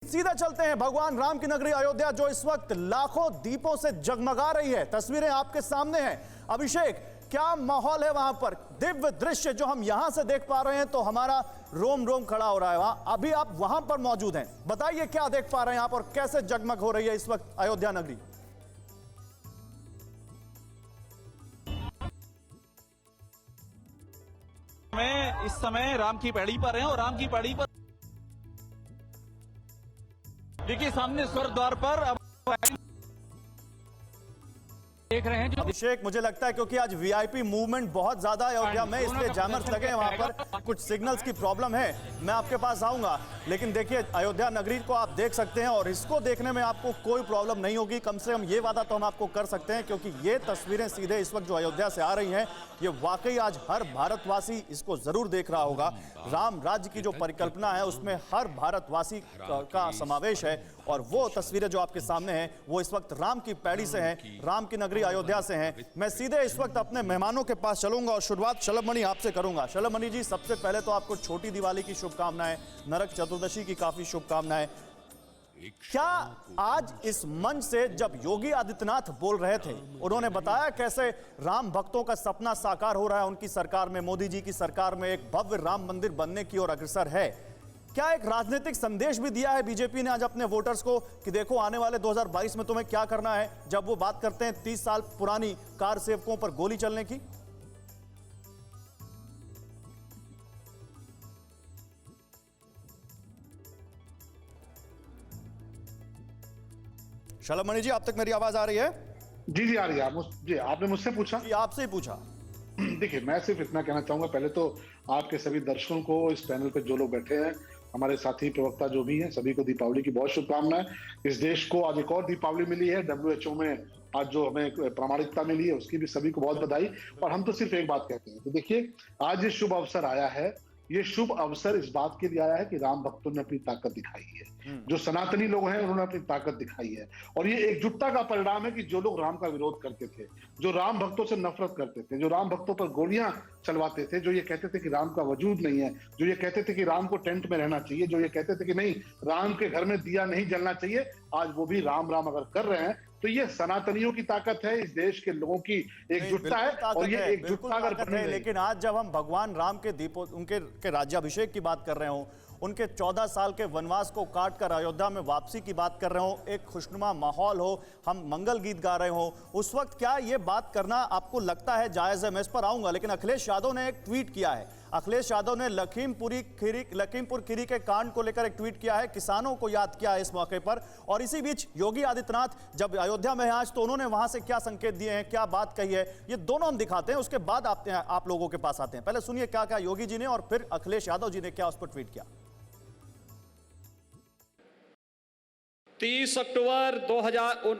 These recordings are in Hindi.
सीधा चलते हैं भगवान राम की नगरी अयोध्या, जो इस वक्त लाखों दीपों से जगमगा रही है। तस्वीरें आपके सामने हैं। अभिषेक, क्या माहौल है वहां पर? दिव्य दृश्य जो हम यहां से देख पा रहे हैं तो हमारा रोम रोम खड़ा हो रहा है। वहां अभी आप वहां पर मौजूद हैं, बताइए क्या देख पा रहे हैं आप और कैसे जगमग हो रही है इस वक्त अयोध्या नगरी? मैं इस समय राम की पैड़ी पर हैं और राम की पैड़ी पर देखिए सामने स्वर्ग द्वार पर अब देख रहे हैं। जो अभिषेक, मुझे लगता है क्योंकि आज वीआईपी मूवमेंट बहुत ज्यादा है अयोध्या में, इसलिए जैमर्स लगे हैं वहां पर, कुछ सिग्नल्स की प्रॉब्लम है। मैं आपके पास आऊंगा, लेकिन देखिए अयोध्या नगरी को आप देख सकते हैं और इसको देखने में आपको कोई प्रॉब्लम नहीं होगी। कम से कम ये वादा तो हम आपको कर सकते हैं, क्योंकि ये तस्वीरें सीधे इस वक्त जो अयोध्या से आ रही हैं, ये वाकई आज हर भारतवासी इसको जरूर देख रहा होगा। राम राज्य की जो परिकल्पना है उसमें हर भारतवासी का समावेश है और वो तस्वीरें जो आपके सामने हैं वो इस वक्त राम की पैड़ी से हैं, राम की नगरी अयोध्या से हैं। मैं सीधे इस वक्त अपने मेहमानों के पास चलूंगा और शुरुआत शलभमणि आपसे करूंगा। शलभमणि जी, सबसे पहले तो आपको छोटी दिवाली की शुभकामनाएं, नरक चतुर्दशी की काफी शुभकामनाएं। क्या आज इस मंच से जब योगी आदित्यनाथ बोल रहे थे, उन्होंने बताया कैसे राम भक्तों का सपना साकार हो रहा है उनकी सरकार में, मोदी जी की सरकार में एक भव्य राम मंदिर बनने की ओर अग्रसर है? क्या एक राजनीतिक संदेश भी दिया है बीजेपी ने आज अपने वोटर्स को कि देखो आने वाले 2022 में तुम्हें क्या करना है, जब वो बात करते हैं 30 साल पुरानी कार सेवकों पर गोली चलने की? शलभमणि जी, आप तक मेरी आवाज आ रही है? जी आ रही है। जी आपने मुझसे पूछा? जी, आपसे ही पूछा। देखिए, मैं सिर्फ इतना कहना चाहूंगा, पहले तो आपके सभी दर्शकों को, इस पैनल पे जो लोग बैठे हैं, हमारे साथी प्रवक्ता जो भी हैं, सभी को दीपावली की बहुत शुभकामनाएं। इस देश को आज एक और दीपावली मिली है, WHO में आज जो हमें प्रामाणिकता मिली है उसकी भी सभी को बहुत बधाई। और हम तो सिर्फ एक बात कहते हैं कि देखिए, आज ये शुभ अवसर आया है, ये शुभ अवसर इस बात के लिए आया है कि राम भक्तों ने अपनी ताकत दिखाई है, जो सनातनी लोग हैं उन्होंने अपनी ताकत दिखाई है। और ये एकजुटता का परिणाम है कि जो लोग राम का विरोध करते थे, जो राम भक्तों से नफरत करते थे, जो राम भक्तों पर गोलियां चलवाते थे, जो ये कहते थे कि राम का वजूद नहीं है, जो ये कहते थे कि राम को टेंट में रहना चाहिए, जो ये कहते थे कि नहीं राम के घर में दिया नहीं जलना चाहिए, आज वो भी राम राम अगर कर रहे हैं तो ये सनातनियों की ताकत है, इस देश के लोगों की एकजुटता है। और ये एकजुटता अगर बनी, लेकिन आज जब हम भगवान राम के दीपों उनके राज्याभिषेक की बात कर रहे हो, उनके 14 साल के वनवास को काट कर अयोध्या में वापसी की बात कर रहे हो, एक खुशनुमा माहौल हो, हम मंगल गीत गा रहे हो, उस वक्त क्या ये बात करना आपको लगता है जायज है? मैं इस पर आऊंगा, लेकिन अखिलेश यादव ने एक ट्वीट किया है। अखिलेश यादव ने लखीमपुर खीरी के कांड को लेकर एक ट्वीट किया है, किसानों को याद किया है इस मौके पर। और इसी बीच योगी आदित्यनाथ जब अयोध्या में है आज, तो उन्होंने वहां से क्या संकेत दिए हैं, क्या बात कही है, ये दोनों हम दिखाते हैं, उसके बाद आप लोगों के पास आते हैं। पहले सुनिए क्या क्या योगी जी ने और फिर अखिलेश यादव जी ने क्या उस पर ट्वीट किया। 30 अक्टूबर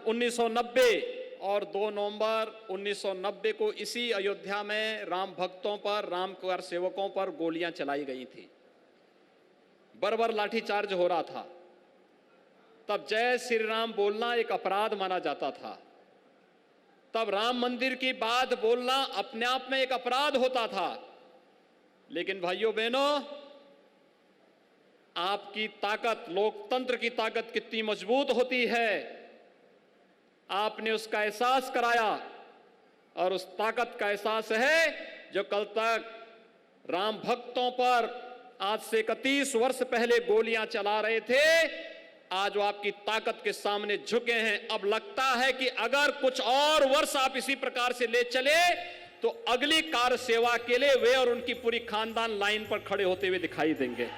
1990 और 2 नवंबर 1990 को इसी अयोध्या में राम भक्तों पर, राम कार सेवकों पर गोलियां चलाई गई थी। बर्बर लाठीचार्ज हो रहा था। तब जय श्री राम बोलना एक अपराध माना जाता था। तब राम मंदिर की बात बोलना अपने आप में एक अपराध होता था। लेकिन भाइयों बहनों, आपकी ताकत, लोकतंत्र की ताकत कितनी मजबूत होती है, आपने उसका एहसास कराया। और उस ताकत का एहसास है जो कल तक राम भक्तों पर आज से 31 वर्ष पहले गोलियां चला रहे थे, आज वो आपकी ताकत के सामने झुके हैं। अब लगता है कि अगर कुछ और वर्ष आप इसी प्रकार से ले चले तो अगली कार सेवा के लिए वे और उनकी पूरी खानदान लाइन पर खड़े होते हुए दिखाई देंगे।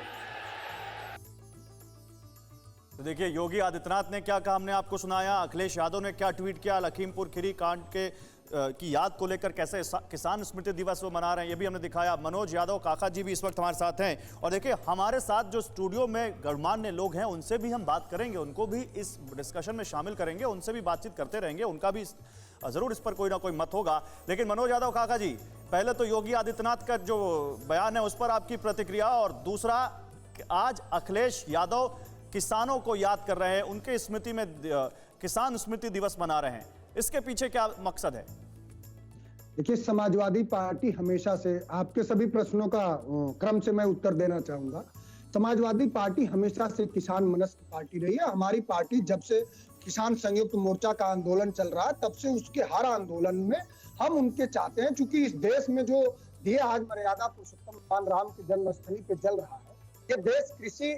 तो देखिए योगी आदित्यनाथ ने क्या कहा, हमने आपको सुनाया। अखिलेश यादव ने क्या ट्वीट किया, लखीमपुर खीरी कांड की याद को लेकर कैसे किसान स्मृति दिवस वो मना रहे हैं, ये भी हमने दिखाया। मनोज यादव काका जी भी इस वक्त हमारे साथ हैं। और देखिए हमारे साथ जो स्टूडियो में गणमान्य लोग हैं उनसे भी हम बात करेंगे, उनको भी इस डिस्कशन में शामिल करेंगे, उनसे भी बातचीत करते रहेंगे, उनका भी जरूर इस पर कोई ना कोई मत होगा। लेकिन मनोज यादव काका जी, पहले तो योगी आदित्यनाथ का जो बयान है उस पर आपकी प्रतिक्रिया, और दूसरा आज अखिलेश यादव किसानों को याद कर रहे हैं, उनके स्मृति में किसान स्मृति दिवस मना रहे हैं, इसके पीछे क्या मकसद है? देखिए, समाजवादी पार्टी हमेशा से, आपके सभी प्रश्नों का क्रम से मैं उत्तर देना चाहूंगा समाजवादी पार्टी हमेशा से किसान मनस्क पार्टी रही है। हमारी पार्टी जब से किसान संयुक्त मोर्चा का आंदोलन चल रहा है तब से उसके हर आंदोलन में हम उनके चाहते हैं, क्योंकि इस देश में जो दिए आज मर्यादा पुरुषोत्तम भगवान राम की जन्मस्थली पे जल रहा है, ये देश कृषि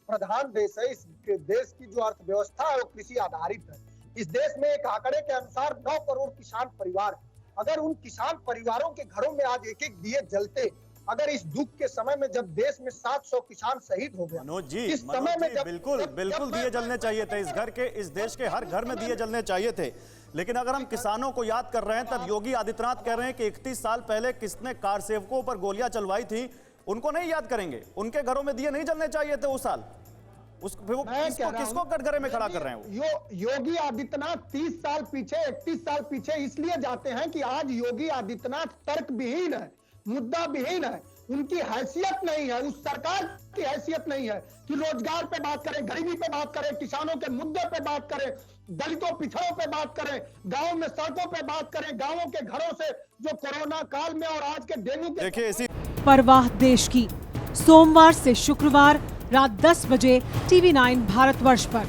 प्रधान देश है। इस देश की जो अर्थव्यवस्था है वो कृषि आधारित है। इस देश में एक आंकड़े के अनुसार 9 करोड़ किसान परिवार है। अगर उन किसान परिवारों के घरों में आज एक एक दिए जलते, अगर इस दुख के समय में जब देश में 700 किसान शहीद हो गए, मनोज जी, इस समय में जब बिल्कुल बिल्कुल दिए जलने चाहिए थे। इस घर के, इस देश के हर घर में दिए जलने चाहिए थे। लेकिन अगर हम किसानों को याद कर रहे हैं, तब योगी आदित्यनाथ कह रहे हैं कि 31 साल पहले किसने कार सेवकों पर गोलियां चलवाई थी, उनको नहीं याद करेंगे। उनके घरों में दिए नहीं जलने चाहिए थे उस साल। किसको कटघरे में खड़ा कर रहे हैं वो? योगी आदित्यनाथ 30 साल पीछे, 31 साल पीछे इसलिए जाते हैं कि आज योगी आदित्यनाथ तर्क विहीन है, मुद्दा विहीन है। उनकी हैसियत नहीं है, उस सरकार की हैसियत नहीं है कि रोजगार पे बात करें, गरीबी पे बात करें, किसानों के मुद्दे पे बात करें, दलितों पिछड़ों पे बात करें, गांव में सड़कों पे बात करें, गांवों के घरों से जो कोरोना काल में और आज के डेंगू के देखिए इसी परवाह देश की, सोमवार से शुक्रवार रात 10 बजे TV9 भारतवर्ष पर।